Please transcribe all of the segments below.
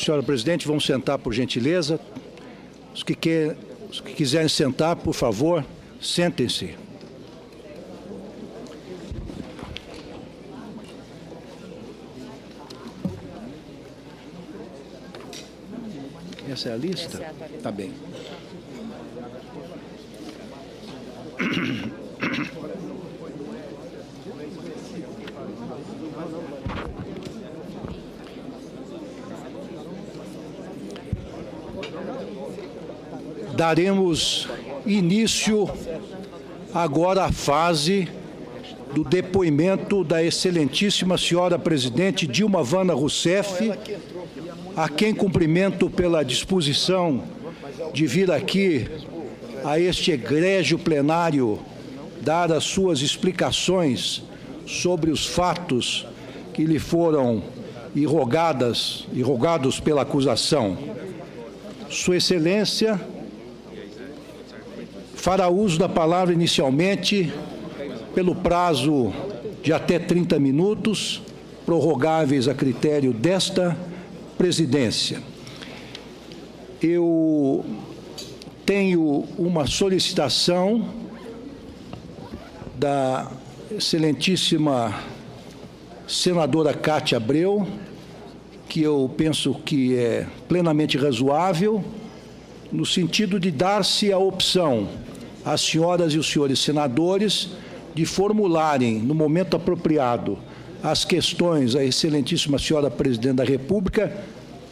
Senhora presidente, vamos sentar, por gentileza. Os que quiserem sentar, por favor, sentem-se. Essa é a lista? Tá bem. Daremos início agora à fase do depoimento da excelentíssima senhora presidente Dilma Vana Rousseff, a quem cumprimento pela disposição de vir aqui a este egrégio plenário dar as suas explicações sobre os fatos que lhe foram irrogados pela acusação. Sua Excelência fará uso da palavra inicialmente pelo prazo de até 30 minutos, prorrogáveis a critério desta presidência. Eu tenho uma solicitação da excelentíssima senadora Cátia Abreu, que eu penso que é plenamente razoável, no sentido de dar-se a opção às senhoras e os senhores senadores de formularem, no momento apropriado, as questões à excelentíssima senhora presidente da República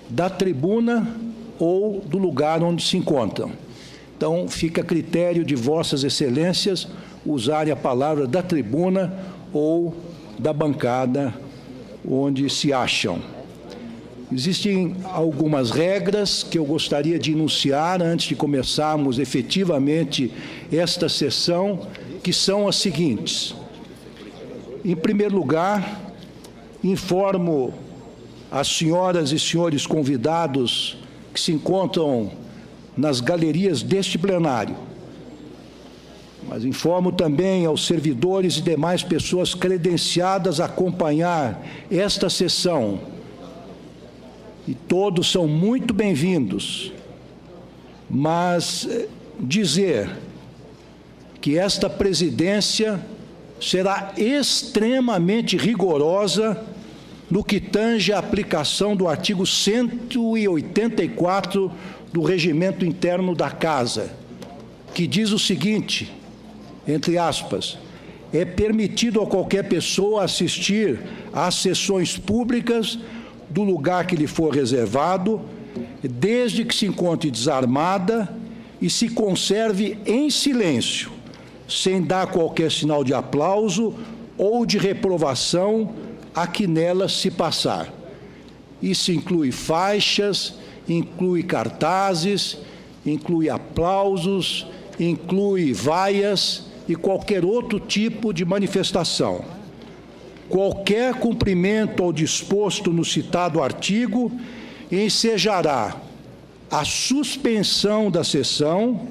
da tribuna ou do lugar onde se encontram. Então, fica a critério de vossas excelências usarem a palavra da tribuna ou da bancada onde se acham. Existem algumas regras que eu gostaria de enunciar antes de começarmos efetivamente esta sessão, que são as seguintes. Em primeiro lugar, informo as senhoras e senhores convidados que se encontram nas galerias deste plenário, mas informo também aos servidores e demais pessoas credenciadas a acompanhar esta sessão, e todos são muito bem-vindos, mas dizer que esta presidência será extremamente rigorosa no que tange à aplicação do artigo 184 do Regimento Interno da Casa, que diz o seguinte, entre aspas, é permitido a qualquer pessoa assistir às sessões públicas do lugar que lhe for reservado, desde que se encontre desarmada e se conserve em silêncio, sem dar qualquer sinal de aplauso ou de reprovação a que nela se passar. Isso inclui faixas, inclui cartazes, inclui aplausos, inclui vaias e qualquer outro tipo de manifestação. Qualquer cumprimento ao disposto no citado artigo ensejará a suspensão da sessão,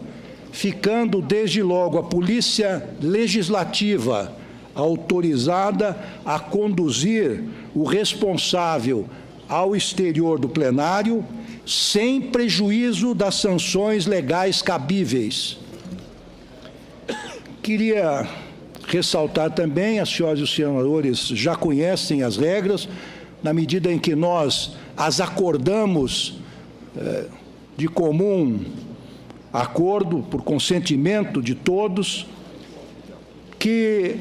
ficando desde logo a Polícia Legislativa autorizada a conduzir o responsável ao exterior do plenário, sem prejuízo das sanções legais cabíveis. Queria ressaltar também, as senhoras e os senadores já conhecem as regras, na medida em que nós as acordamos de comum acordo, por consentimento de todos, que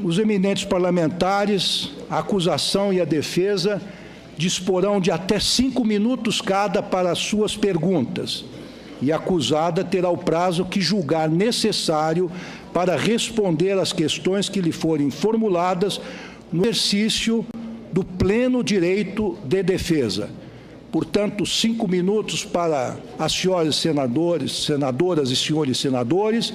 os eminentes parlamentares, a acusação e a defesa, disporão de até 5 minutos cada para as suas perguntas, e a acusada terá o prazo que julgar necessário para responder às questões que lhe forem formuladas no exercício do pleno direito de defesa. Portanto, 5 minutos para as senhoras senadoras e senhores senadores,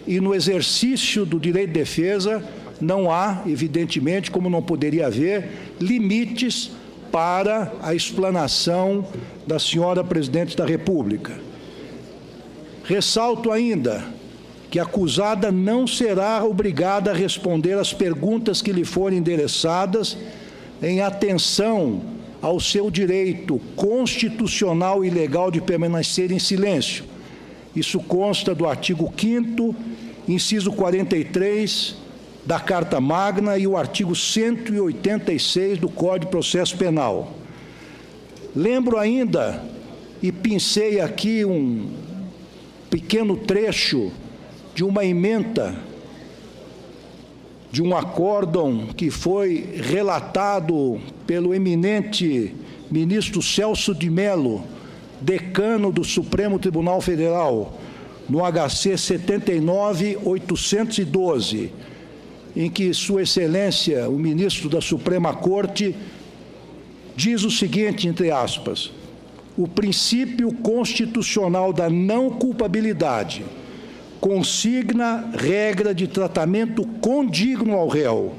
e no exercício do direito de defesa não há, evidentemente, como não poderia haver, limites para a explanação da senhora presidente da República. Ressalto ainda que a acusada não será obrigada a responder às perguntas que lhe forem endereçadas em atenção ao seu direito constitucional e legal de permanecer em silêncio. Isso consta do artigo 5º, inciso 43 da Carta Magna e o artigo 186 do Código de Processo Penal. Lembro ainda, e pincei aqui um pequeno trecho de uma ementa, de um acórdão que foi relatado pelo eminente ministro Celso de Mello, decano do Supremo Tribunal Federal, no HC 79.812, em que Sua Excelência, o ministro da Suprema Corte, diz o seguinte, entre aspas: o princípio constitucional da não culpabilidade consigna regra de tratamento condigno ao réu,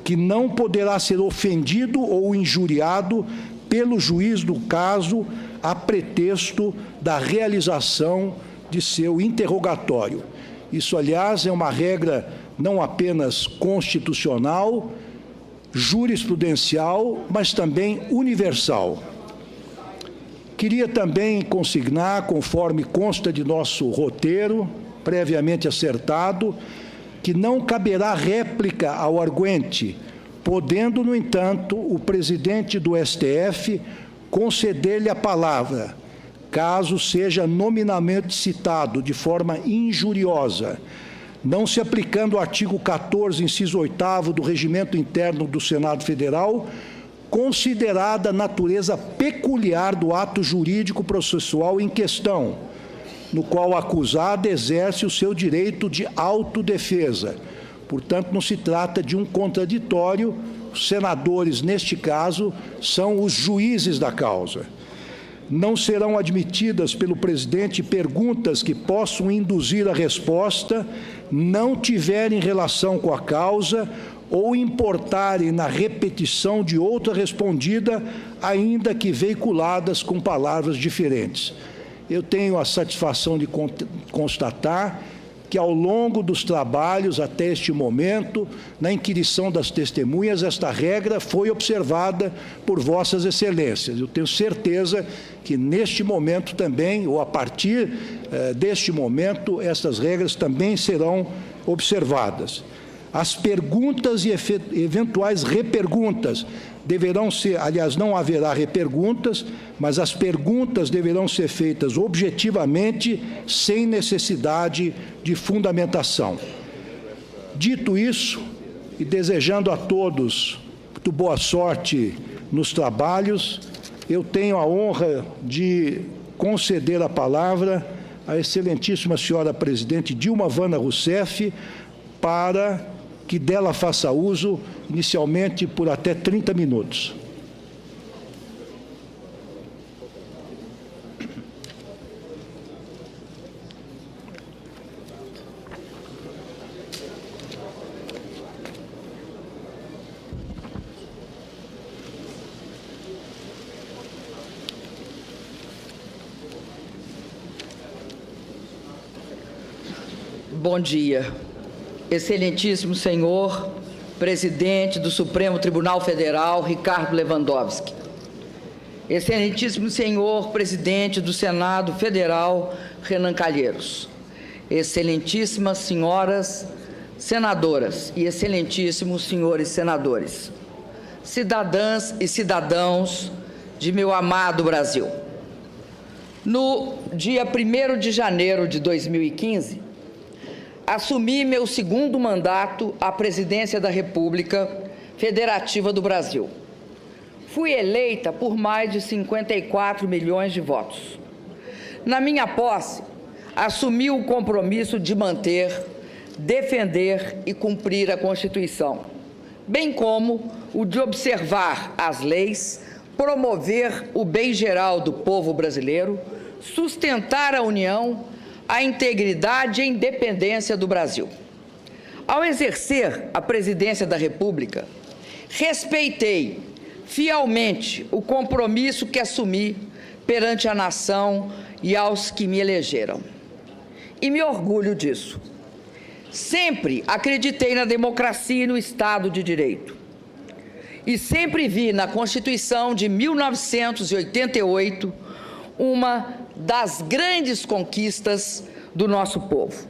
que não poderá ser ofendido ou injuriado pelo juiz do caso a pretexto da realização de seu interrogatório. Isso, aliás, é uma regra não apenas constitucional, jurisprudencial, mas também universal. Queria também consignar, conforme consta de nosso roteiro, previamente acertado, que não caberá réplica ao arguente, podendo, no entanto, o presidente do STF conceder-lhe a palavra, caso seja nominalmente citado de forma injuriosa, não se aplicando o artigo 14, inciso 8º do Regimento Interno do Senado Federal, considerada a natureza peculiar do ato jurídico processual em questão, no qual o acusado exerce o seu direito de autodefesa. Portanto, não se trata de um contraditório. Os senadores, neste caso, são os juízes da causa. Não serão admitidas pelo presidente perguntas que possam induzir a resposta, não tiverem relação com a causa ou importarem na repetição de outra respondida, ainda que veiculadas com palavras diferentes. Eu tenho a satisfação de constatar que, ao longo dos trabalhos até este momento, na inquirição das testemunhas, esta regra foi observada por Vossas Excelências. Eu tenho certeza que, neste momento também, ou a partir deste momento, essas regras também serão observadas. As perguntas e eventuais reperguntas deverão ser, aliás, não haverá reperguntas, mas as perguntas deverão ser feitas objetivamente, sem necessidade de fundamentação. Dito isso, e desejando a todos muito boa sorte nos trabalhos, eu tenho a honra de conceder a palavra à excelentíssima senhora presidente Dilma Vana Rousseff, para que dela faça uso, inicialmente, por até 30 minutos. Bom dia. Excelentíssimo senhor presidente do Supremo Tribunal Federal, Ricardo Lewandowski. Excelentíssimo senhor presidente do Senado Federal, Renan Calheiros. Excelentíssimas senhoras senadoras e excelentíssimos senhores senadores. Cidadãs e cidadãos de meu amado Brasil. No dia 1º de janeiro de 2015, assumi meu segundo mandato à presidência da República Federativa do Brasil. Fui eleita por mais de 54 milhões de votos. Na minha posse, assumi o compromisso de manter, defender e cumprir a Constituição, bem como o de observar as leis, promover o bem geral do povo brasileiro, sustentar a União, a integridade e a independência do Brasil. Ao exercer a presidência da República, respeitei fielmente o compromisso que assumi perante a nação e aos que me elegeram. E me orgulho disso. Sempre acreditei na democracia e no Estado de Direito. e sempre vi na Constituição de 1988 uma das grandes conquistas do nosso povo.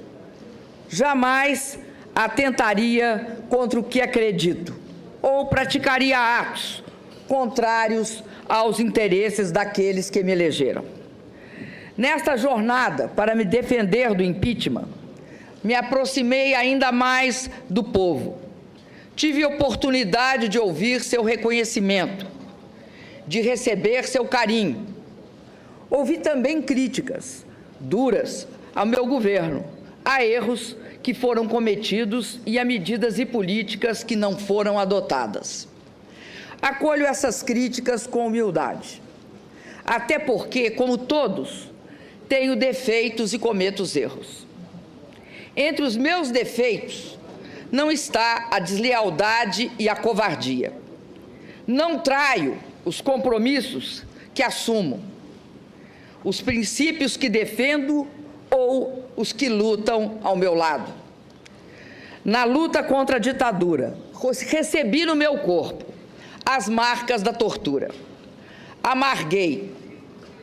Jamais atentaria contra o que acredito ou praticaria atos contrários aos interesses daqueles que me elegeram. Nesta jornada para me defender do impeachment, me aproximei ainda mais do povo. Tive oportunidade de ouvir seu reconhecimento, de receber seu carinho. Ouvi também críticas duras ao meu governo, a erros que foram cometidos e a medidas e políticas que não foram adotadas. Acolho essas críticas com humildade, até porque, como todos, tenho defeitos e cometo erros. Entre os meus defeitos não está a deslealdade e a covardia. Não traio os compromissos que assumo, os princípios que defendo ou os que lutam ao meu lado. Na luta contra a ditadura, recebi no meu corpo as marcas da tortura. Amarguei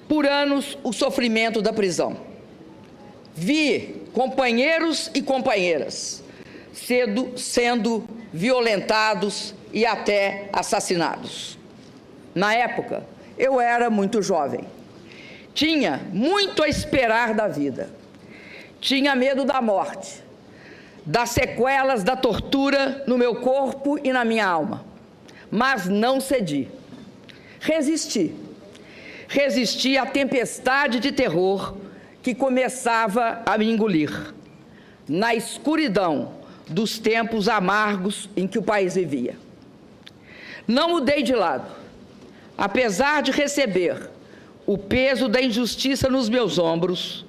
por anos o sofrimento da prisão. Vi companheiros e companheiras sendo violentados e até assassinados. Na época, eu era muito jovem. Tinha muito a esperar da vida. Tinha medo da morte, das sequelas da tortura no meu corpo e na minha alma. Mas não cedi. Resisti. Resisti à tempestade de terror que começava a me engolir, na escuridão dos tempos amargos em que o país vivia. Não mudei de lado. Apesar de receber o peso da injustiça nos meus ombros,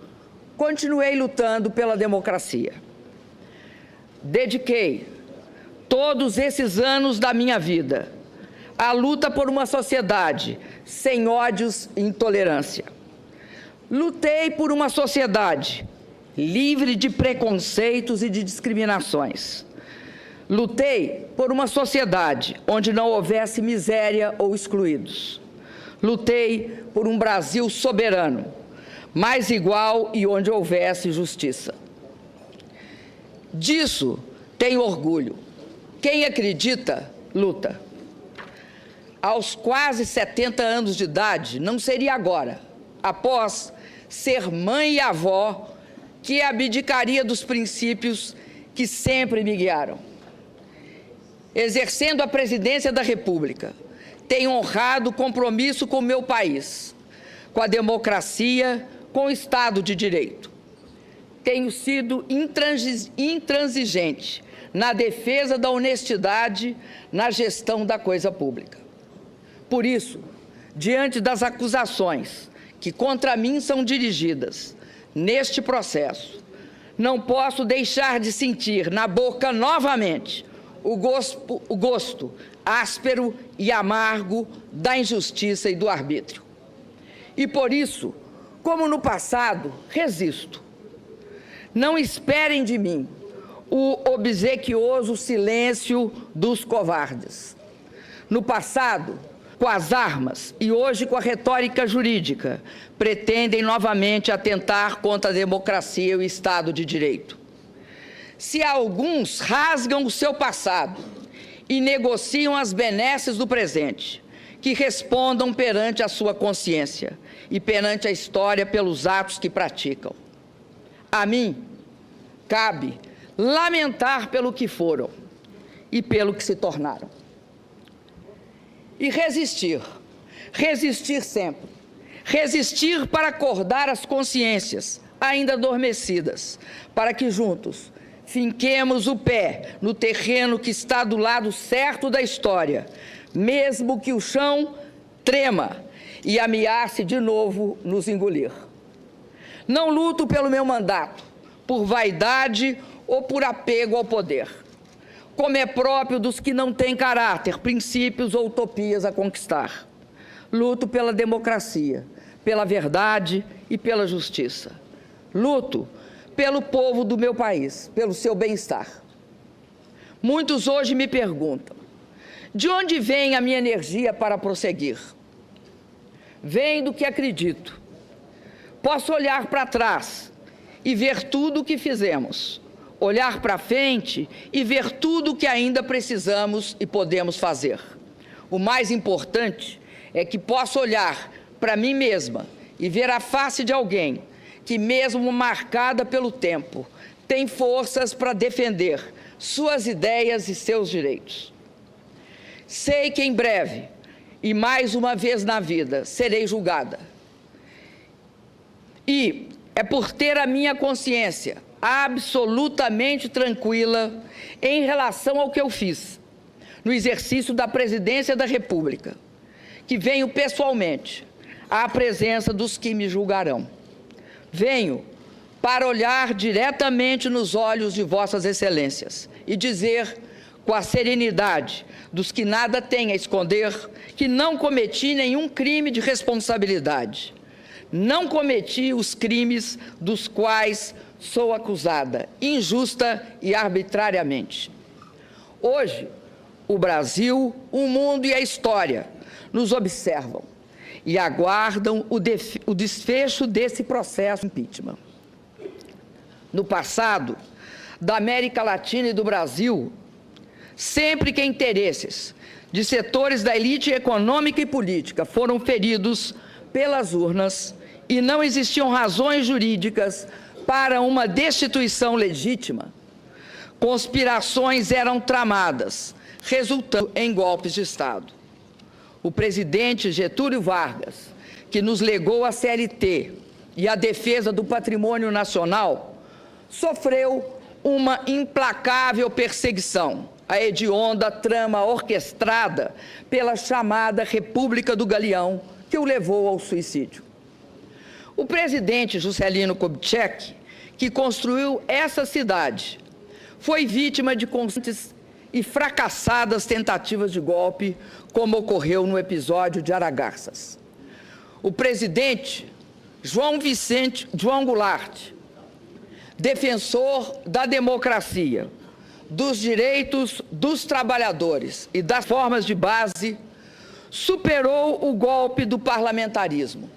continuei lutando pela democracia. Dediquei todos esses anos da minha vida à luta por uma sociedade sem ódios e intolerância. Lutei por uma sociedade livre de preconceitos e de discriminações. Lutei por uma sociedade onde não houvesse miséria ou excluídos. Lutei por um Brasil soberano, mais igual e onde houvesse justiça. Disso tenho orgulho. Quem acredita, luta. Aos quase 70 anos de idade, não seria agora, após ser mãe e avó, que abdicaria dos princípios que sempre me guiaram. Exercendo a presidência da República, tenho honrado o compromisso com o meu país, com a democracia, com o Estado de Direito. Tenho sido intransigente na defesa da honestidade na gestão da coisa pública. Por isso, diante das acusações que contra mim são dirigidas neste processo, não posso deixar de sentir na boca novamente o gosto áspero e amargo da injustiça e do arbítrio. E por isso, como no passado, resisto. Não esperem de mim o obsequioso silêncio dos covardes. No passado, com as armas e hoje com a retórica jurídica, pretendem novamente atentar contra a democracia e o Estado de Direito. Se alguns rasgam o seu passado e negociam as benesses do presente, que respondam perante a sua consciência e perante a história pelos atos que praticam. A mim, cabe lamentar pelo que foram e pelo que se tornaram. E resistir, resistir sempre. Resistir para acordar as consciências ainda adormecidas, para que juntos finquemos o pé no terreno que está do lado certo da história, mesmo que o chão trema e ameace de novo nos engolir. Não luto pelo meu mandato, por vaidade ou por apego ao poder, como é próprio dos que não têm caráter, princípios ou utopias a conquistar. Luto pela democracia, pela verdade e pela justiça. Luto pelo povo do meu país, pelo seu bem-estar. Muitos hoje me perguntam, De onde vem a minha energia para prosseguir? Vem do que acredito. Posso olhar para trás e ver tudo o que fizemos, olhar para frente e ver tudo o que ainda precisamos e podemos fazer. O mais importante é que posso olhar para mim mesma e ver a face de alguém que, mesmo marcada pelo tempo, tem forças para defender suas ideias e seus direitos. Sei que em breve, e mais uma vez na vida, serei julgada. E é por ter a minha consciência absolutamente tranquila em relação ao que eu fiz no exercício da presidência da República, que venho pessoalmente à presença dos que me julgarão. Venho para olhar diretamente nos olhos de vossas excelências e dizer com a serenidade dos que nada têm a esconder que não cometi nenhum crime de responsabilidade. Não cometi os crimes dos quais sou acusada, injusta e arbitrariamente. Hoje, o Brasil, o mundo e a história nos observam e aguardam o desfecho desse processo de impeachment. No passado, da América Latina e do Brasil, sempre que interesses de setores da elite econômica e política foram feridos pelas urnas e não existiam razões jurídicas para uma destituição legítima, conspirações eram tramadas, resultando em golpes de Estado. O presidente Getúlio Vargas, que nos legou a CLT e a defesa do patrimônio nacional, sofreu uma implacável perseguição, a hedionda trama orquestrada pela chamada República do Galeão, que o levou ao suicídio. O presidente Juscelino Kubitschek, que construiu essa cidade, foi vítima de constantes e fracassadas tentativas de golpe, como ocorreu no episódio de Aragarças. O presidente João Goulart, defensor da democracia, dos direitos dos trabalhadores e das formas de base, superou o golpe do parlamentarismo,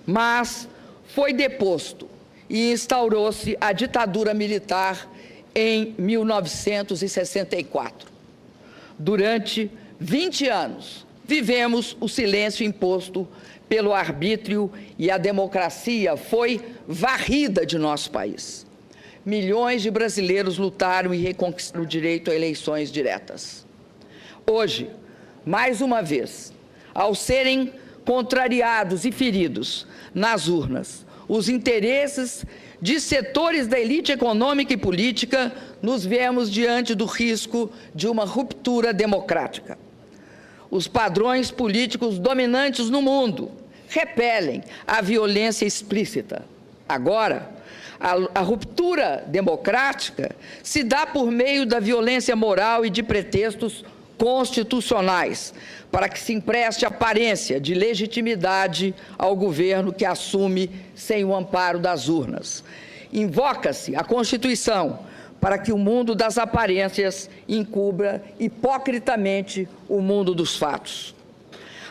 mas foi deposto e instaurou-se a ditadura militar em 1964. Durante 20 anos, vivemos o silêncio imposto pelo arbítrio e a democracia foi varrida de nosso país. Milhões de brasileiros lutaram e reconquistaram o direito a eleições diretas. Hoje, mais uma vez, ao serem contrariados e feridos nas urnas os interesses de setores da elite econômica e política, nos vemos diante do risco de uma ruptura democrática. Os padrões políticos dominantes no mundo repelem a violência explícita. Agora, a ruptura democrática se dá por meio da violência moral e de pretextos constitucionais, para que se empreste aparência de legitimidade ao governo que assume sem o amparo das urnas. Invoca-se a Constituição para que o mundo das aparências encubra hipocritamente o mundo dos fatos.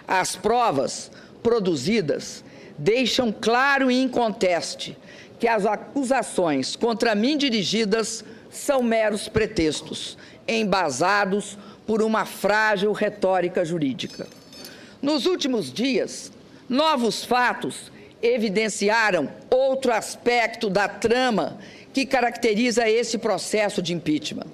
As provas produzidas deixam claro e inconteste que as acusações contra mim dirigidas são meros pretextos, embasados por uma frágil retórica jurídica. Nos últimos dias, novos fatos evidenciaram outro aspecto da trama que caracteriza esse processo de impeachment.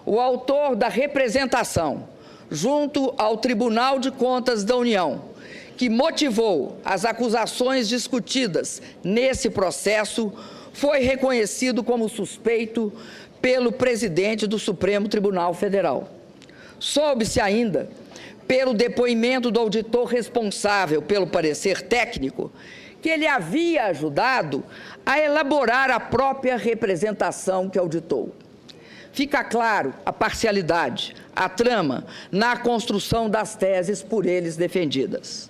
O autor da representação, junto ao Tribunal de Contas da União, que motivou as acusações discutidas nesse processo, foi reconhecido como suspeito pelo presidente do Supremo Tribunal Federal. Soube-se ainda, pelo depoimento do auditor responsável pelo parecer técnico, que ele havia ajudado a elaborar a própria representação que auditou. Fica claro a parcialidade, a trama na construção das teses por eles defendidas.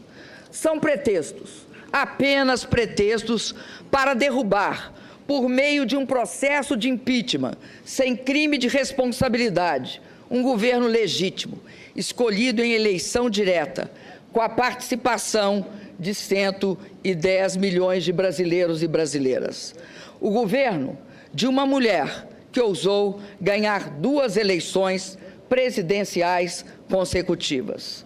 São pretextos, apenas pretextos para derrubar, por meio de um processo de impeachment, sem crime de responsabilidade, um governo legítimo escolhido em eleição direta, com a participação de 110 milhões de brasileiros e brasileiras. O governo de uma mulher que ousou ganhar 2 eleições presidenciais consecutivas.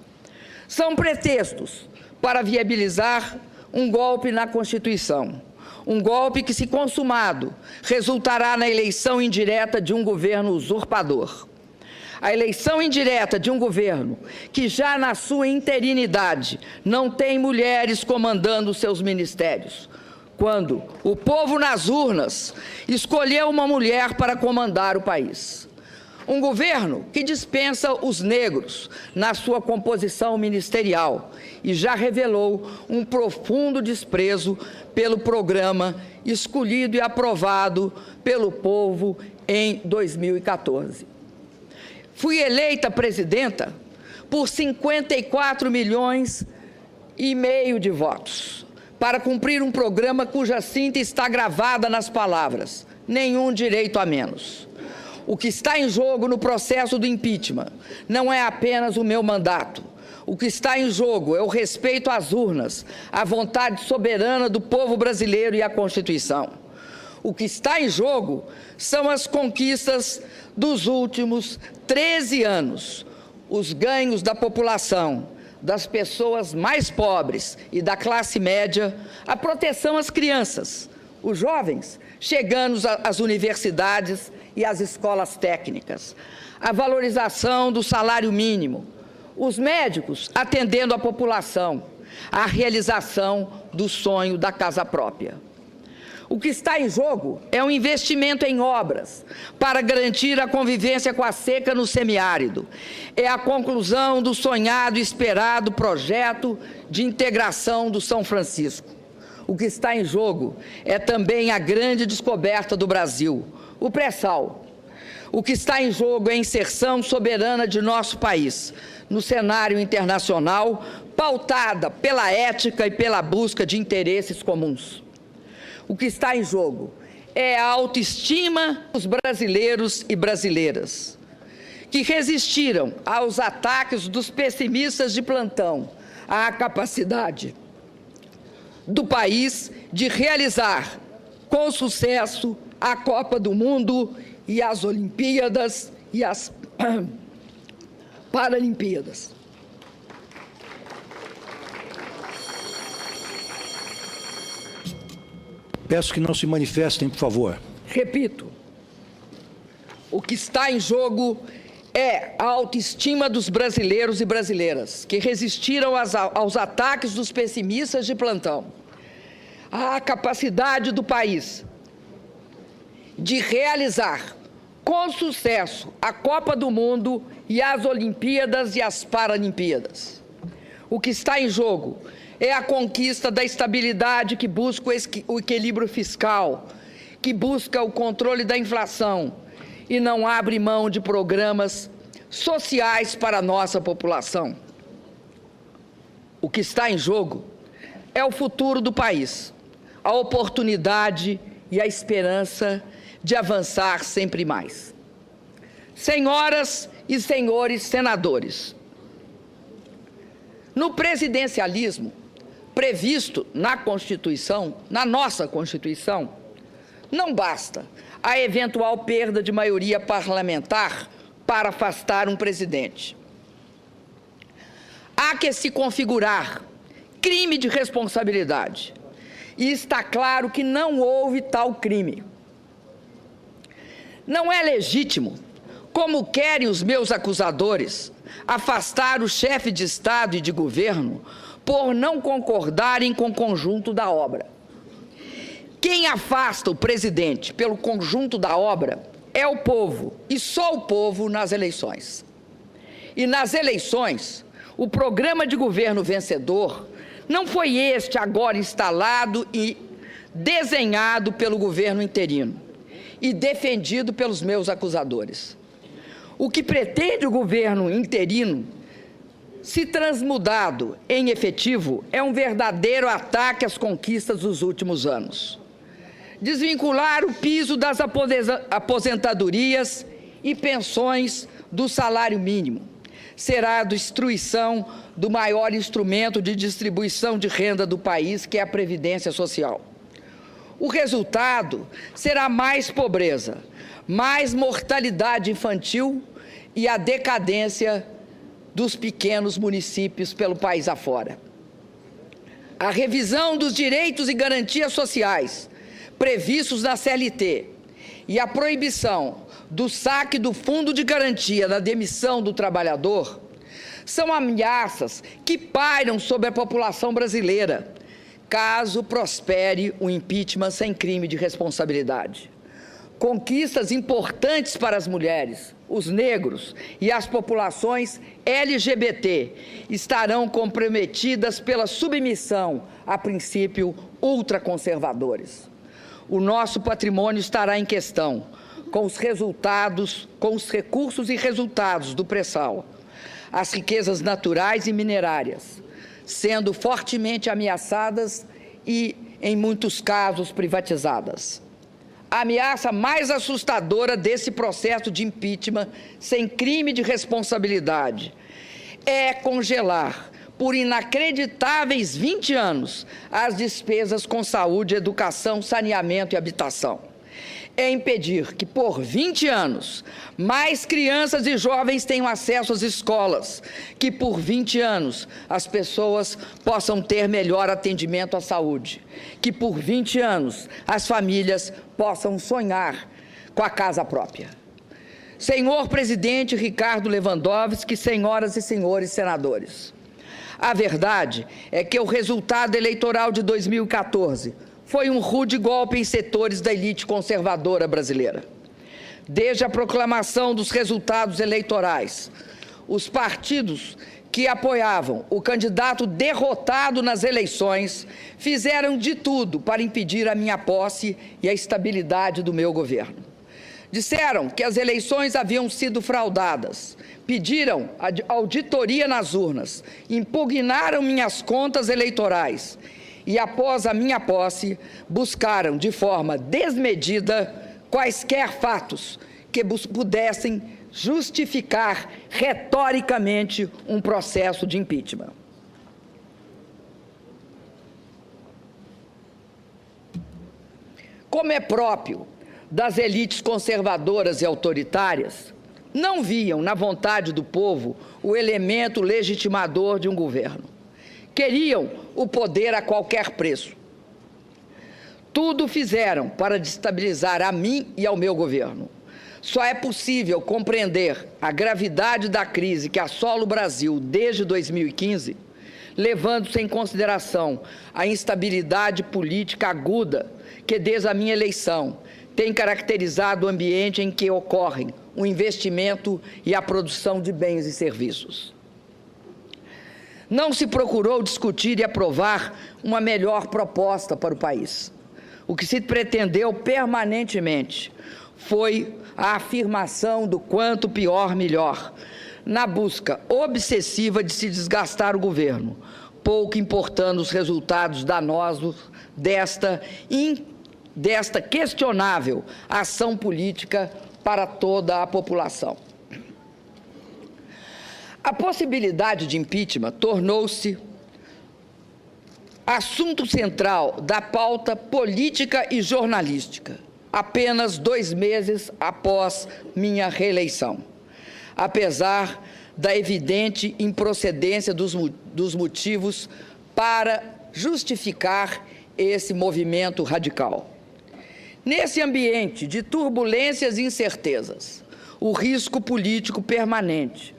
São pretextos para viabilizar um golpe na Constituição. Um golpe que, se consumado, resultará na eleição indireta de um governo usurpador. A eleição indireta de um governo que, já na sua interinidade, não tem mulheres comandando seus ministérios, quando o povo nas urnas escolheu uma mulher para comandar o país. Um governo que dispensa os negros na sua composição ministerial e já revelou um profundo desprezo pelo programa escolhido e aprovado pelo povo em 2014. Fui eleita presidenta por 54 milhões e meio de votos, para cumprir um programa cuja síntese está gravada nas palavras: nenhum direito a menos. O que está em jogo no processo do impeachment não é apenas o meu mandato. O que está em jogo é o respeito às urnas, à vontade soberana do povo brasileiro e à Constituição. O que está em jogo são as conquistas dos últimos 13 anos, os ganhos da população, das pessoas mais pobres e da classe média, a proteção às crianças, os jovens chegando às universidades e às escolas técnicas, a valorização do salário mínimo, os médicos atendendo a população, a realização do sonho da casa própria. O que está em jogo é um investimento em obras para garantir a convivência com a seca no semiárido. É a conclusão do sonhado e esperado projeto de integração do São Francisco. O que está em jogo é também a grande descoberta do Brasil, o pré-sal. O que está em jogo é a inserção soberana de nosso país no cenário internacional, pautada pela ética e pela busca de interesses comuns. O que está em jogo é a autoestima dos brasileiros e brasileiras, que resistiram aos ataques dos pessimistas de plantão, à capacidade do país de realizar com sucesso a Copa do Mundo e as Olimpíadas e as Paralimpíadas. Peço que não se manifestem, por favor. Repito, o que está em jogo é a autoestima dos brasileiros e brasileiras, que resistiram aos ataques dos pessimistas de plantão, a capacidade do país de realizar com sucesso a Copa do Mundo e as Olimpíadas e as Paralimpíadas. O que está em jogo é a conquista da estabilidade que busca o equilíbrio fiscal, que busca o controle da inflação e não abre mão de programas sociais para a nossa população. O que está em jogo é o futuro do país, a oportunidade e a esperança de avançar sempre mais. Senhoras e senhores senadores, no presidencialismo previsto na Constituição, na nossa Constituição, não basta a eventual perda de maioria parlamentar para afastar um presidente. Há que se configurar crime de responsabilidade. E está claro que não houve tal crime. Não é legítimo, como querem os meus acusadores, afastar o chefe de Estado e de governo por não concordarem com o conjunto da obra. Quem afasta o presidente pelo conjunto da obra é o povo, e só o povo nas eleições. E nas eleições, o programa de governo vencedor não foi este agora instalado e desenhado pelo governo interino e defendido pelos meus acusadores. O que pretende o governo interino, se transmudado em efetivo, é um verdadeiro ataque às conquistas dos últimos anos. Desvincular o piso das aposentadorias e pensões do salário mínimo, será a destruição do maior instrumento de distribuição de renda do país, que é a Previdência Social. O resultado será mais pobreza, mais mortalidade infantil e a decadência dos pequenos municípios pelo país afora. A revisão dos direitos e garantias sociais previstos na CLT e a proibição do saque do fundo de garantia da demissão do trabalhador são ameaças que pairam sobre a população brasileira, caso prospere o impeachment sem crime de responsabilidade. Conquistas importantes para as mulheres, os negros e as populações LGBT estarão comprometidas pela submissão a princípios ultraconservadores. O nosso patrimônio estará em questão, com os recursos e resultados do pré-sal, as riquezas naturais e minerárias, sendo fortemente ameaçadas e, em muitos casos, privatizadas. A ameaça mais assustadora desse processo de impeachment sem crime de responsabilidade é congelar, por inacreditáveis 20 anos, as despesas com saúde, educação, saneamento e habitação. É impedir que, por 20 anos, mais crianças e jovens tenham acesso às escolas, que, por 20 anos, as pessoas possam ter melhor atendimento à saúde, que, por 20 anos, as famílias possam sonhar com a casa própria. Senhor presidente Ricardo Lewandowski, senhoras e senhores senadores, a verdade é que o resultado eleitoral de 2014 foi um rude golpe em setores da elite conservadora brasileira. Desde a proclamação dos resultados eleitorais, os partidos que apoiavam o candidato derrotado nas eleições fizeram de tudo para impedir a minha posse e a estabilidade do meu governo. Disseram que as eleições haviam sido fraudadas, pediram auditoria nas urnas, impugnaram minhas contas eleitorais e, após a minha posse, buscaram de forma desmedida quaisquer fatos que pudessem justificar retoricamente um processo de impeachment. Como é próprio das elites conservadoras e autoritárias, não viam na vontade do povo o elemento legitimador de um governo. Queriam o poder a qualquer preço. Tudo fizeram para destabilizar a mim e ao meu governo. Só é possível compreender a gravidade da crise que assola o Brasil desde 2015, levando-se em consideração a instabilidade política aguda que, desde a minha eleição, tem caracterizado o ambiente em que ocorrem o investimento e a produção de bens e serviços. Não se procurou discutir e aprovar uma melhor proposta para o país. O que se pretendeu permanentemente foi a afirmação do quanto pior, melhor, na busca obsessiva de se desgastar o governo, pouco importando os resultados danosos desta questionável ação política para toda a população. A possibilidade de impeachment tornou-se assunto central da pauta política e jornalística, apenas 2 meses após minha reeleição, apesar da evidente improcedência dos motivos para justificar esse movimento radical. Nesse ambiente de turbulências e incertezas, o risco político permanente,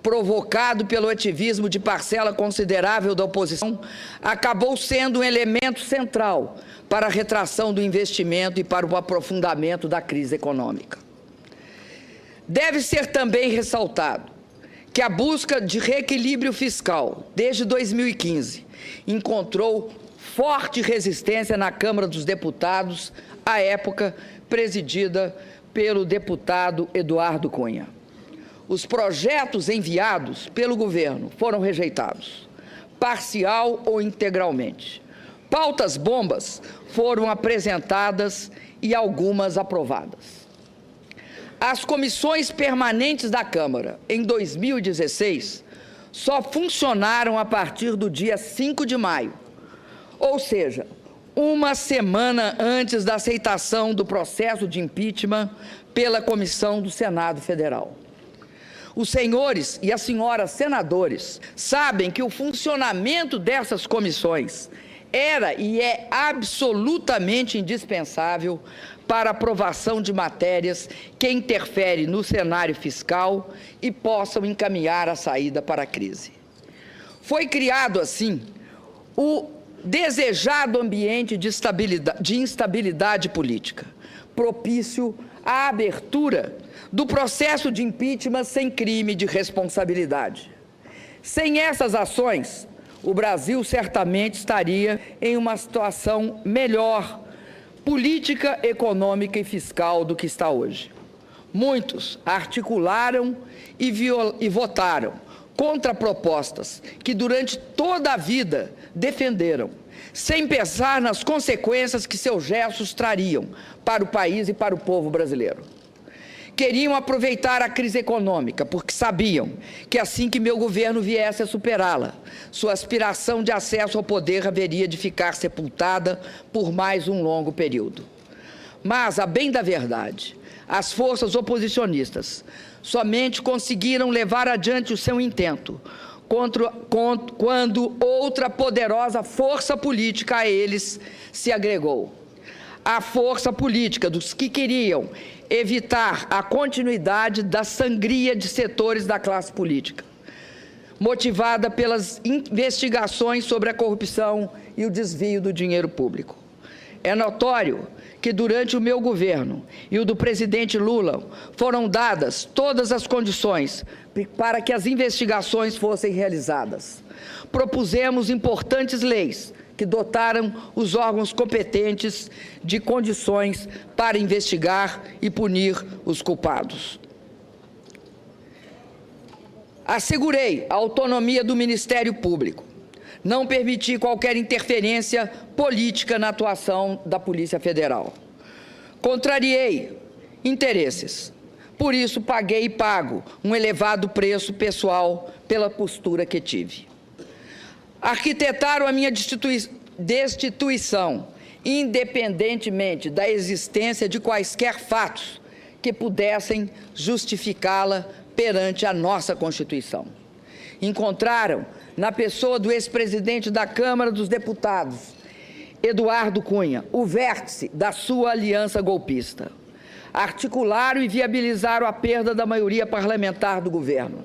provocado pelo ativismo de parcela considerável da oposição, acabou sendo um elemento central para a retração do investimento e para o aprofundamento da crise econômica. Deve ser também ressaltado que a busca de reequilíbrio fiscal, desde 2015, encontrou forte resistência na Câmara dos Deputados, à época presidida pelo deputado Eduardo Cunha. Os projetos enviados pelo governo foram rejeitados, parcial ou integralmente. Pautas bombas foram apresentadas e algumas aprovadas. As comissões permanentes da Câmara, em 2016, só funcionaram a partir do dia 5 de maio, ou seja, uma semana antes da aceitação do processo de impeachment pela comissão do Senado Federal. Os senhores e as senhoras senadores sabem que o funcionamento dessas comissões era e é absolutamente indispensável para a aprovação de matérias que interferem no cenário fiscal e possam encaminhar a saída para a crise. Foi criado, assim, o desejado ambiente de instabilidade política, propício à abertura do processo de impeachment sem crime de responsabilidade. Sem essas ações, o Brasil certamente estaria em uma situação melhor, política, econômica e fiscal do que está hoje. Muitos articularam e votaram contra propostas que durante toda a vida defenderam, sem pensar nas consequências que seus gestos trariam para o país e para o povo brasileiro. Queriam aproveitar a crise econômica, porque sabiam que assim que meu governo viesse a superá-la, sua aspiração de acesso ao poder haveria de ficar sepultada por mais um longo período. Mas, a bem da verdade, as forças oposicionistas somente conseguiram levar adiante o seu intento quando outra poderosa força política a eles se agregou. A força política dos que queriam evitar a continuidade da sangria de setores da classe política, motivada pelas investigações sobre a corrupção e o desvio do dinheiro público. É notório que durante o meu governo e o do presidente Lula foram dadas todas as condições para que as investigações fossem realizadas. Propusemos importantes leis que dotaram os órgãos competentes de condições para investigar e punir os culpados. Assegurei a autonomia do Ministério Público. Não permiti qualquer interferência política na atuação da Polícia Federal. Contrariei interesses. Por isso, paguei e pago um elevado preço pessoal pela postura que tive. Arquitetaram a minha destituição, independentemente da existência de quaisquer fatos que pudessem justificá-la perante a nossa Constituição. Encontraram, na pessoa do ex-presidente da Câmara dos Deputados, Eduardo Cunha, o vértice da sua aliança golpista. Articularam e viabilizaram a perda da maioria parlamentar do governo.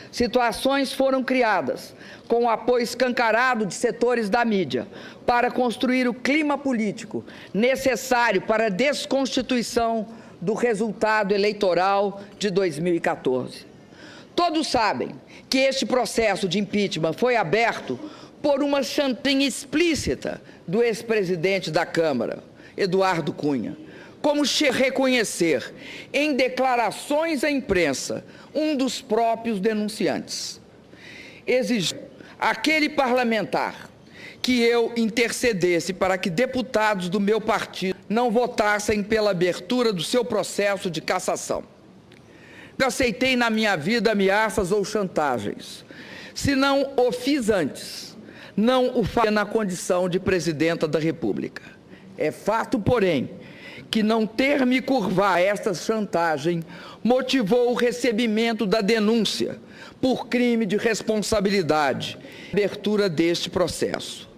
Situações foram criadas com o apoio escancarado de setores da mídia para construir o clima político necessário para a desconstituição do resultado eleitoral de 2014. Todos sabem que este processo de impeachment foi aberto por uma chantagem explícita do ex-presidente da Câmara, Eduardo Cunha. Como reconhecer em declarações à imprensa um dos próprios denunciantes. Exigiu aquele parlamentar que eu intercedesse para que deputados do meu partido não votassem pela abertura do seu processo de cassação. Não aceitei na minha vida ameaças ou chantagens. Se não o fiz antes, não o faria na condição de presidenta da República. É fato, porém, que não ter me curvar a esta chantagem motivou o recebimento da denúncia por crime de responsabilidade, abertura deste processo.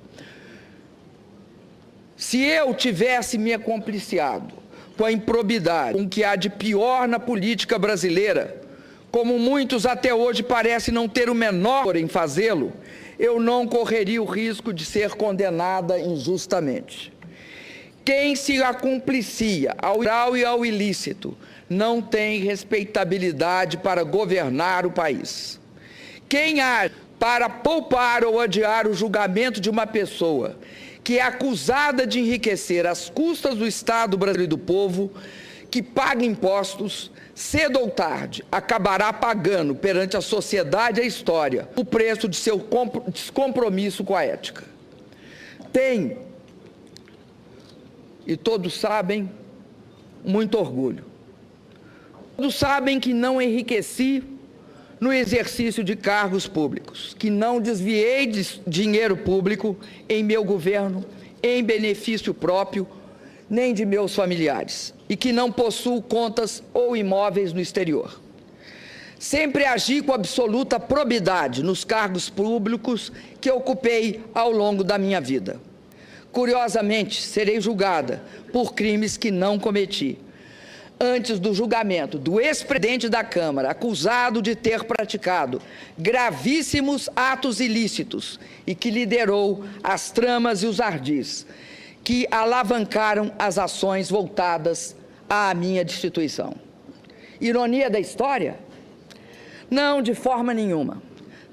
Se eu tivesse me acompliciado com a improbidade, com o que há de pior na política brasileira, como muitos até hoje parecem não ter o menor em fazê-lo, eu não correria o risco de ser condenada injustamente. Quem se acumplicia ao ilegal e ao ilícito não tem respeitabilidade para governar o país. Quem age para poupar ou adiar o julgamento de uma pessoa que é acusada de enriquecer às custas do Estado brasileiro e do povo, que paga impostos, cedo ou tarde acabará pagando perante a sociedade e a história o preço de seu descompromisso com a ética. Tem, e todos sabem, muito orgulho. Todos sabem que não enriqueci no exercício de cargos públicos, que não desviei de dinheiro público em meu governo, em benefício próprio, nem de meus familiares, e que não possuo contas ou imóveis no exterior. Sempre agi com absoluta probidade nos cargos públicos que ocupei ao longo da minha vida. Curiosamente, serei julgada por crimes que não cometi. Antes do julgamento do ex-presidente da Câmara, acusado de ter praticado gravíssimos atos ilícitos e que liderou as tramas e os ardis que alavancaram as ações voltadas à minha destituição. Ironia da história? Não, de forma nenhuma.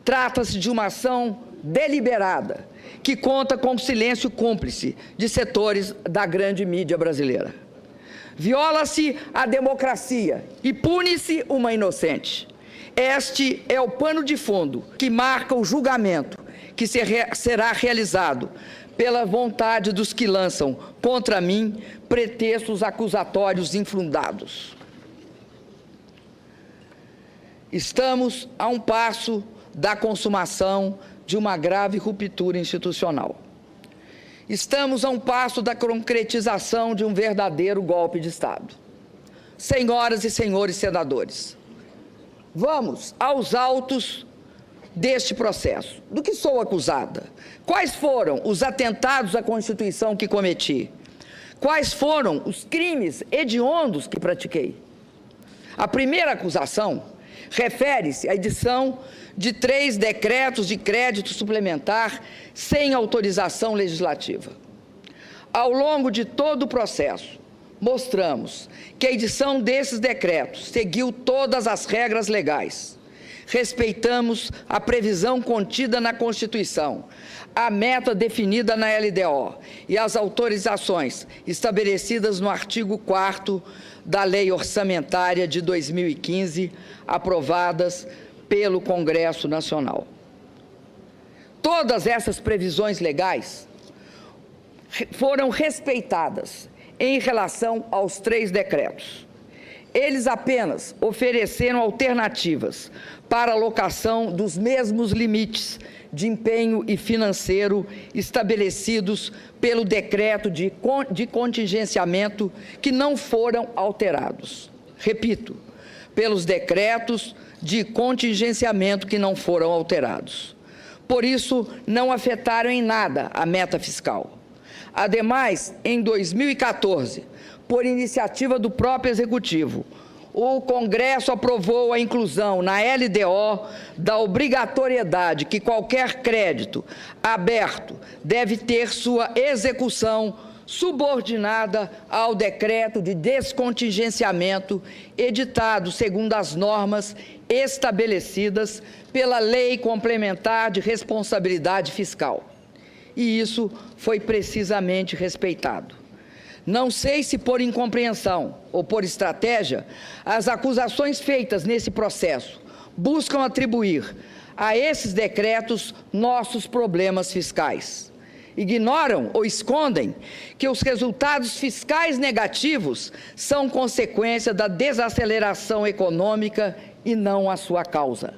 Trata-se de uma ação deliberada, que conta com o silêncio cúmplice de setores da grande mídia brasileira. Viola-se a democracia e pune-se uma inocente. Este é o pano de fundo que marca o julgamento que será realizado pela vontade dos que lançam contra mim pretextos acusatórios infundados. Estamos a um passo da consumação de uma grave ruptura institucional. Estamos a um passo da concretização de um verdadeiro golpe de Estado. Senhoras e senhores senadores, vamos aos autos deste processo. Do que sou acusada? Quais foram os atentados à Constituição que cometi? Quais foram os crimes hediondos que pratiquei? A primeira acusação refere-se à edição de 3 decretos de crédito suplementar sem autorização legislativa. Ao longo de todo o processo, mostramos que a edição desses decretos seguiu todas as regras legais. Respeitamos a previsão contida na Constituição, a meta definida na LDO e as autorizações estabelecidas no artigo 4º da Lei Orçamentária de 2015, aprovadas pelo Congresso Nacional. Todas essas previsões legais foram respeitadas em relação aos 3 decretos. Eles apenas ofereceram alternativas para a alocação dos mesmos limites de empenho e financeiro estabelecidos pelo decreto de contingenciamento, que não foram alterados. Repito, pelos decretos de contingenciamento que não foram alterados. Por isso, não afetaram em nada a meta fiscal. Ademais, em 2014, por iniciativa do próprio Executivo, o Congresso aprovou a inclusão na LDO da obrigatoriedade que qualquer crédito aberto deve ter sua execução subordinada ao decreto de descontingenciamento editado segundo as normas estabelecidas pela Lei Complementar de Responsabilidade Fiscal. E isso foi precisamente respeitado. Não sei se por incompreensão ou por estratégia, as acusações feitas nesse processo buscam atribuir a esses decretos nossos problemas fiscais. Ignoram ou escondem que os resultados fiscais negativos são consequência da desaceleração econômica e não a sua causa.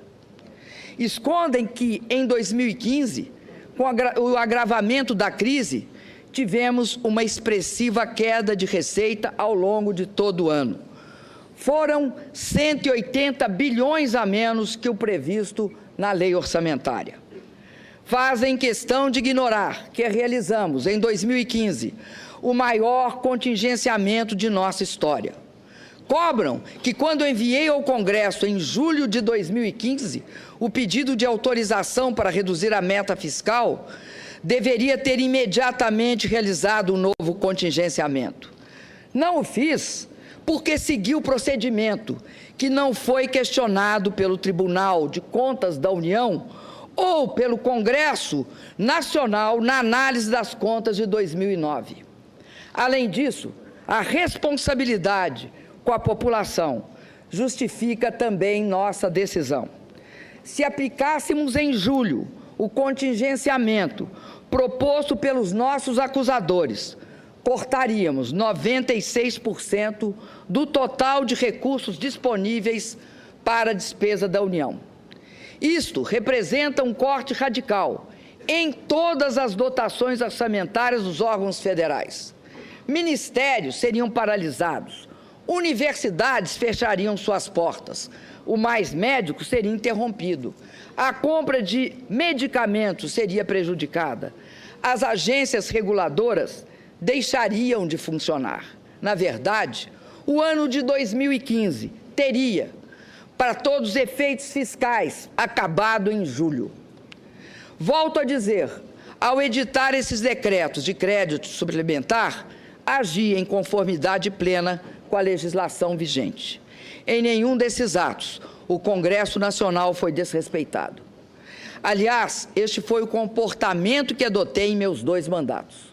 Escondem que, em 2015, com o agravamento da crise, tivemos uma expressiva queda de receita ao longo de todo o ano. Foram 180 bilhões a menos que o previsto na lei orçamentária. Fazem questão de ignorar que realizamos, em 2015, o maior contingenciamento de nossa história. Cobram que, quando enviei ao Congresso, em julho de 2015, o pedido de autorização para reduzir a meta fiscal, deveria ter imediatamente realizado um novo contingenciamento. Não o fiz porque segui o procedimento que não foi questionado pelo Tribunal de Contas da União ou pelo Congresso Nacional na análise das contas de 2009. Além disso, a responsabilidade com a população justifica também nossa decisão. Se aplicássemos em julho o contingenciamento proposto pelos nossos acusadores, cortaríamos 96% do total de recursos disponíveis para a despesa da União. Isto representa um corte radical em todas as dotações orçamentárias dos órgãos federais. Ministérios seriam paralisados, universidades fechariam suas portas, o Mais Médico seria interrompido, a compra de medicamentos seria prejudicada, as agências reguladoras deixariam de funcionar. Na verdade, o ano de 2015 teria, para todos os efeitos fiscais, acabado em julho. Volto a dizer, ao editar esses decretos de crédito suplementar, agi em conformidade plena com a legislação vigente. Em nenhum desses atos, o Congresso Nacional foi desrespeitado. Aliás, este foi o comportamento que adotei em meus 2 mandatos.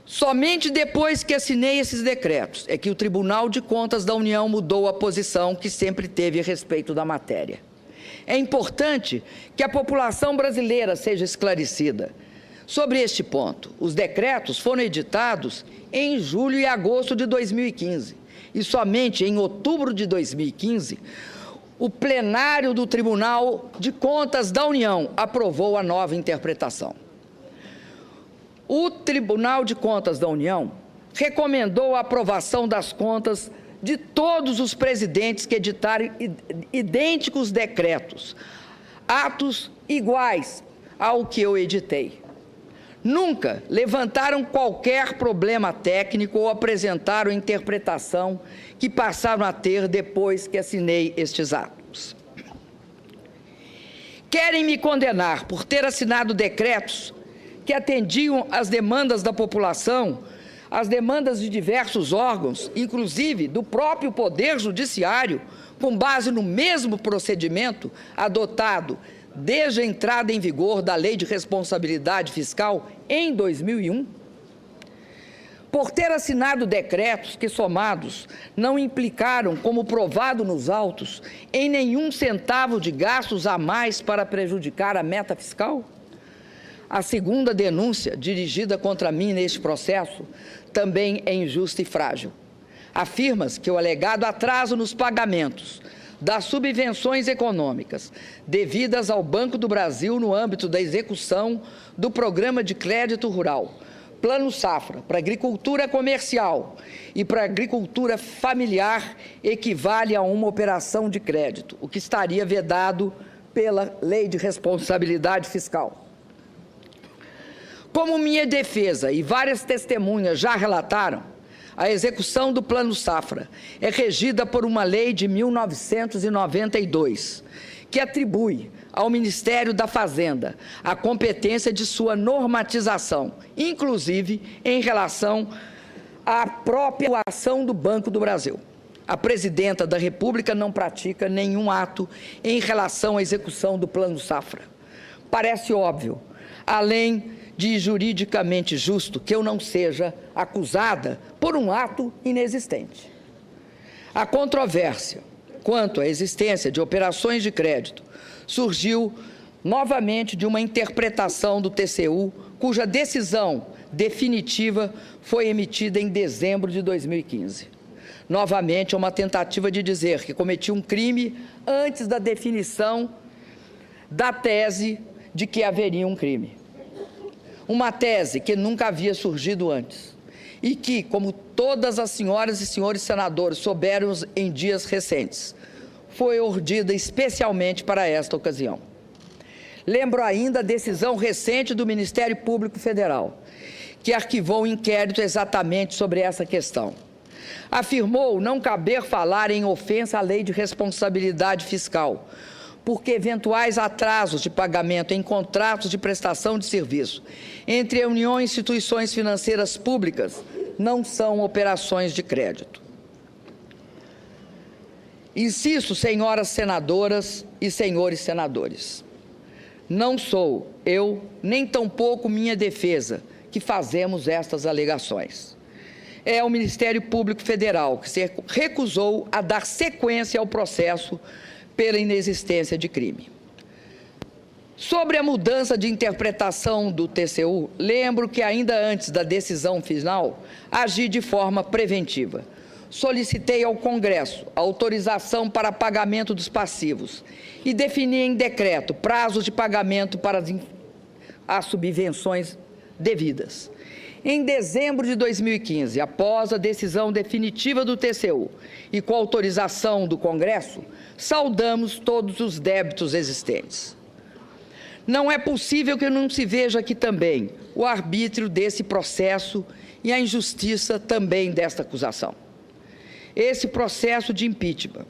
Somente depois que assinei esses decretos é que o Tribunal de Contas da União mudou a posição que sempre teve a respeito da matéria. É importante que a população brasileira seja esclarecida sobre este ponto. Os decretos foram editados em julho e agosto de 2015 e somente em outubro de 2015 o plenário do Tribunal de Contas da União aprovou a nova interpretação. O Tribunal de Contas da União recomendou a aprovação das contas de todos os presidentes que editaram idênticos decretos, atos iguais ao que eu editei. Nunca levantaram qualquer problema técnico ou apresentaram interpretação que passaram a ter depois que assinei estes atos. Querem me condenar por ter assinado decretos que atendiam às demandas da população, às demandas de diversos órgãos, inclusive do próprio Poder Judiciário, com base no mesmo procedimento adotado desde a entrada em vigor da Lei de Responsabilidade Fiscal em 2001? Por ter assinado decretos que, somados, não implicaram, como provado nos autos, em nenhum centavo de gastos a mais para prejudicar a meta fiscal? A segunda denúncia dirigida contra mim neste processo também é injusta e frágil. Afirma-se que o alegado atraso nos pagamentos das subvenções econômicas devidas ao Banco do Brasil no âmbito da execução do Programa de Crédito Rural, Plano Safra, para agricultura comercial e para agricultura familiar equivale a uma operação de crédito, o que estaria vedado pela Lei de Responsabilidade Fiscal. Como minha defesa e várias testemunhas já relataram, a execução do Plano Safra é regida por uma lei de 1992, que atribui ao Ministério da Fazenda a competência de sua normatização, inclusive em relação à própria ação do Banco do Brasil. A Presidenta da República não pratica nenhum ato em relação à execução do Plano Safra. Parece óbvio, além de juridicamente justo, que eu não seja acusada por um ato inexistente. A controvérsia quanto à existência de operações de crédito surgiu novamente de uma interpretação do TCU, cuja decisão definitiva foi emitida em dezembro de 2015. Novamente, é uma tentativa de dizer que cometi um crime antes da definição da tese de que haveria um crime. Uma tese que nunca havia surgido antes e que, como todas as senhoras e senhores senadores souberam em dias recentes, foi urdida especialmente para esta ocasião. Lembro ainda a decisão recente do Ministério Público Federal, que arquivou um inquérito exatamente sobre essa questão. Afirmou não caber falar em ofensa à Lei de Responsabilidade Fiscal, porque eventuais atrasos de pagamento em contratos de prestação de serviço entre a União e instituições financeiras públicas não são operações de crédito. Insisto, senhoras senadoras e senhores senadores, não sou eu, nem tampouco minha defesa, que fazemos estas alegações. É o Ministério Público Federal que se recusou a dar sequência ao processo pela inexistência de crime. Sobre a mudança de interpretação do TCU, lembro que ainda antes da decisão final, agi de forma preventiva. Solicitei ao Congresso a autorização para pagamento dos passivos e defini em decreto prazos de pagamento para as subvenções devidas. Em dezembro de 2015, após a decisão definitiva do TCU e com autorização do Congresso, saldamos todos os débitos existentes. Não é possível que não se veja aqui também o arbítrio desse processo e a injustiça também desta acusação. Esse processo de impeachment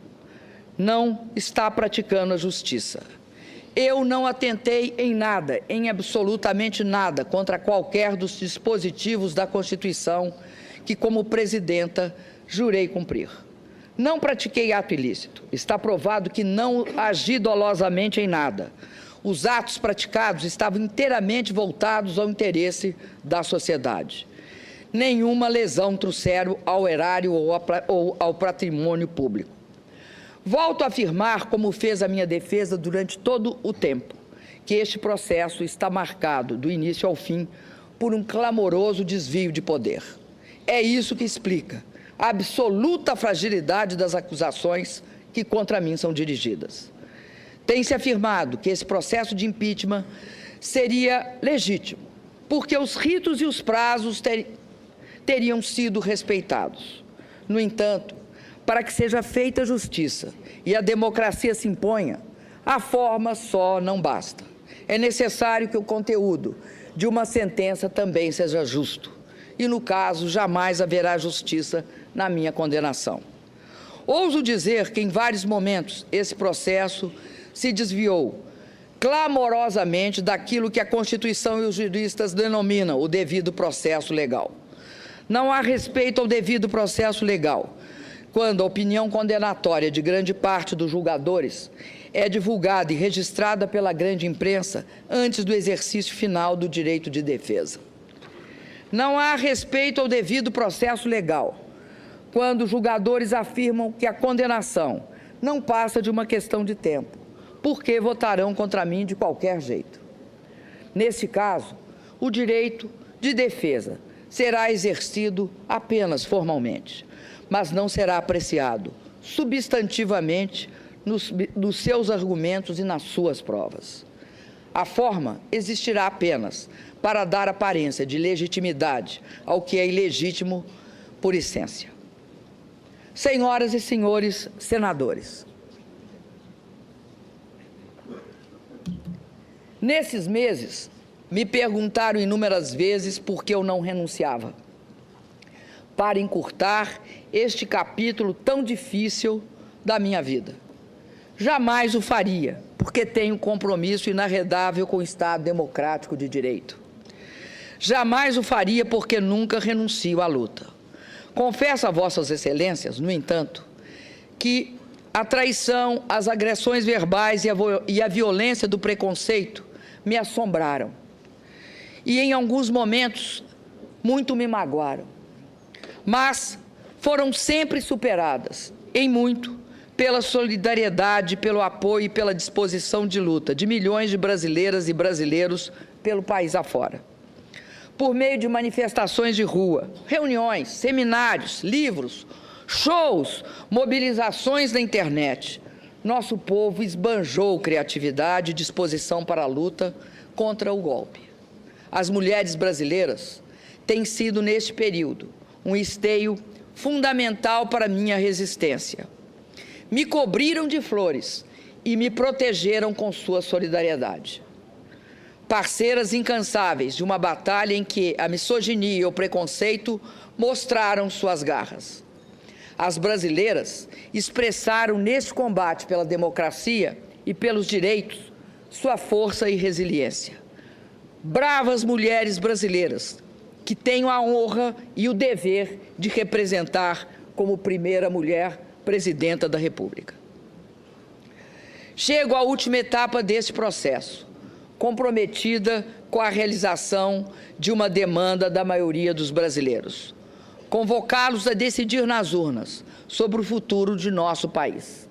não está praticando a justiça. Eu não atentei em nada, em absolutamente nada, contra qualquer dos dispositivos da Constituição que, como presidenta, jurei cumprir. Não pratiquei ato ilícito. Está provado que não agi dolosamente em nada. Os atos praticados estavam inteiramente voltados ao interesse da sociedade. Nenhuma lesão trouxeram ao erário ou ao patrimônio público. Volto a afirmar, como fez a minha defesa durante todo o tempo, que este processo está marcado, do início ao fim, por um clamoroso desvio de poder. É isso que explica a absoluta fragilidade das acusações que contra mim são dirigidas. Tem-se afirmado que esse processo de impeachment seria legítimo, porque os ritos e os prazos teriam sido respeitados. No entanto, para que seja feita justiça e a democracia se imponha, a forma só não basta. É necessário que o conteúdo de uma sentença também seja justo. E, no caso, jamais haverá justiça na minha condenação. Ouso dizer que, em vários momentos, esse processo se desviou clamorosamente daquilo que a Constituição e os juristas denominam o devido processo legal. Não há respeito ao devido processo legal quando a opinião condenatória de grande parte dos julgadores é divulgada e registrada pela grande imprensa antes do exercício final do direito de defesa. Não há respeito ao devido processo legal quando os julgadores afirmam que a condenação não passa de uma questão de tempo, porque votarão contra mim de qualquer jeito. Nesse caso, o direito de defesa será exercido apenas formalmente, mas não será apreciado substantivamente nos seus argumentos e nas suas provas. A forma existirá apenas para dar aparência de legitimidade ao que é ilegítimo por essência. Senhoras e senhores senadores, nesses meses, me perguntaram inúmeras vezes por que eu não renunciava, para encurtar este capítulo tão difícil da minha vida. Jamais o faria, porque tenho compromisso inarredável com o Estado democrático de direito. Jamais o faria porque nunca renuncio à luta. Confesso a vossas excelências, no entanto, que a traição, as agressões verbais e a violência do preconceito me assombraram. E, em alguns momentos, muito me magoaram. Mas foram sempre superadas, em muito, pela solidariedade, pelo apoio e pela disposição de luta de milhões de brasileiras e brasileiros pelo país afora. Por meio de manifestações de rua, reuniões, seminários, livros, shows, mobilizações na internet, nosso povo esbanjou criatividade e disposição para a luta contra o golpe. As mulheres brasileiras têm sido, neste período, um esteio fundamental para minha resistência. Me cobriram de flores e me protegeram com sua solidariedade. Parceiras incansáveis de uma batalha em que a misoginia e o preconceito mostraram suas garras. As brasileiras expressaram neste combate pela democracia e pelos direitos sua força e resiliência. Bravas mulheres brasileiras, que tenho a honra e o dever de representar como primeira mulher presidenta da República. Chego à última etapa deste processo, comprometida com a realização de uma demanda da maioria dos brasileiros, convocá-los a decidir nas urnas sobre o futuro de nosso país.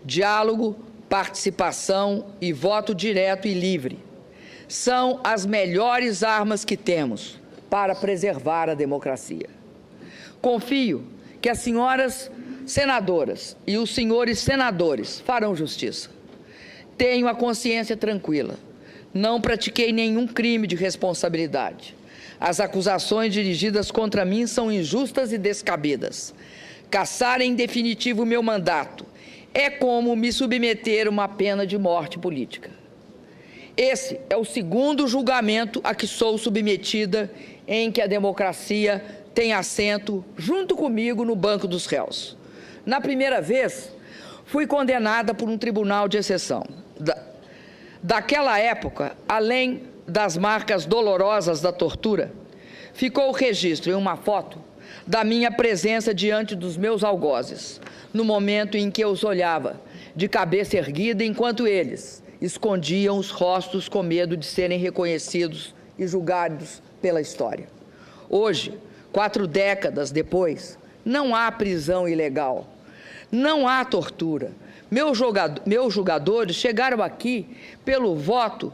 Diálogo participação e voto direto e livre são as melhores armas que temos para preservar a democracia. Confio que as senhoras senadoras e os senhores senadores farão justiça. Tenho a consciência tranquila. Não pratiquei nenhum crime de responsabilidade. As acusações dirigidas contra mim são injustas e descabidas. Cassar em definitivo meu mandato é como me submeter a uma pena de morte política. Esse é o segundo julgamento a que sou submetida em que a democracia tem assento junto comigo no banco dos réus. Na primeira vez, fui condenada por um tribunal de exceção. Daquela época, além das marcas dolorosas da tortura, ficou o registro em uma foto da minha presença diante dos meus algozes, no momento em que eu os olhava, de cabeça erguida, enquanto eles escondiam os rostos com medo de serem reconhecidos e julgados pela história. Hoje, 4 décadas depois, não há prisão ilegal, não há tortura. Meus julgadores chegaram aqui pelo voto,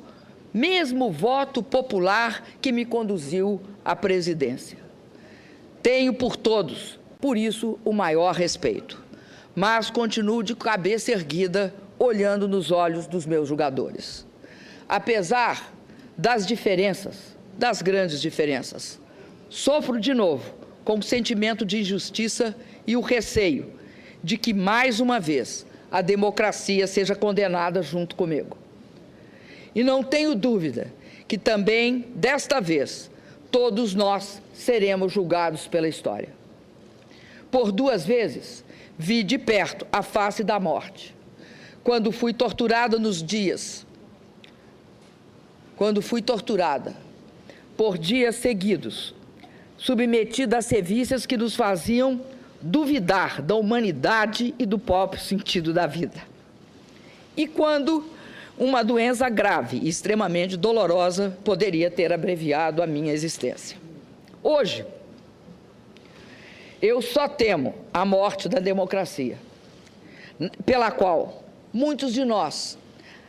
mesmo voto popular que me conduziu à presidência. Tenho por todos, por isso, o maior respeito, mas continuo de cabeça erguida, olhando nos olhos dos meus julgadores. Apesar das diferenças, das grandes diferenças, sofro de novo com o sentimento de injustiça e o receio de que, mais uma vez, a democracia seja condenada junto comigo. E não tenho dúvida que também, desta vez, todos nós seremos julgados pela história. Por 2 vezes, vi de perto a face da morte. Quando fui torturada por dias seguidos, submetida a sevícias que nos faziam duvidar da humanidade e do próprio sentido da vida. E quando uma doença grave e extremamente dolorosa poderia ter abreviado a minha existência. Hoje, eu só temo a morte da democracia, pela qual muitos de nós,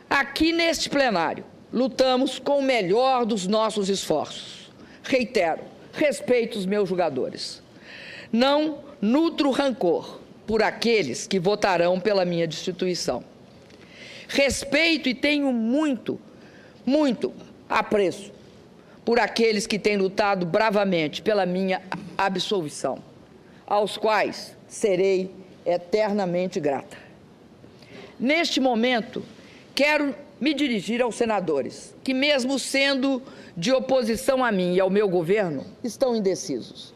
aqui neste plenário, lutamos com o melhor dos nossos esforços. Reitero, respeito os meus julgadores. Não nutro rancor por aqueles que votarão pela minha destituição. Respeito e tenho muito apreço por aqueles que têm lutado bravamente pela minha absolvição, aos quais serei eternamente grata. Neste momento, quero me dirigir aos senadores, que mesmo sendo de oposição a mim e ao meu governo, estão indecisos.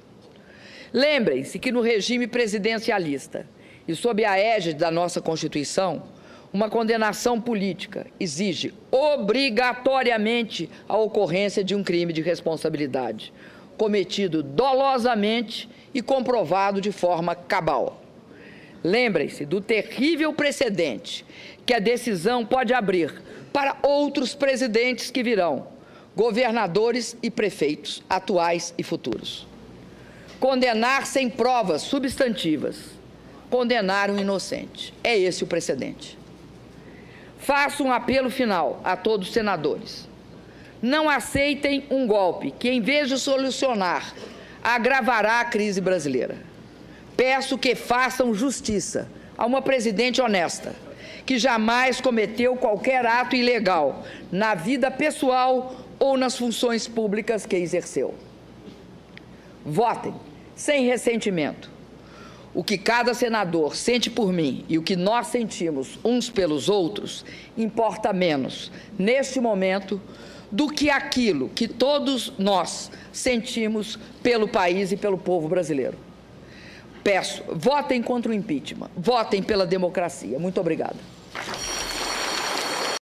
Lembrem-se que no regime presidencialista e sob a égide da nossa Constituição, uma condenação política exige obrigatoriamente a ocorrência de um crime de responsabilidade, cometido dolosamente e comprovado de forma cabal. Lembrem-se do terrível precedente que a decisão pode abrir para outros presidentes que virão, governadores e prefeitos, atuais e futuros. Condenar sem provas substantivas, condenar um inocente. É esse o precedente. Faço um apelo final a todos os senadores. Não aceitem um golpe que, em vez de solucionar, agravará a crise brasileira. Peço que façam justiça a uma presidente honesta, que jamais cometeu qualquer ato ilegal na vida pessoal ou nas funções públicas que exerceu. Votem sem ressentimento. O que cada senador sente por mim e o que nós sentimos uns pelos outros importa menos, neste momento, do que aquilo que todos nós sentimos pelo país e pelo povo brasileiro. Peço, votem contra o impeachment, votem pela democracia. Muito obrigada.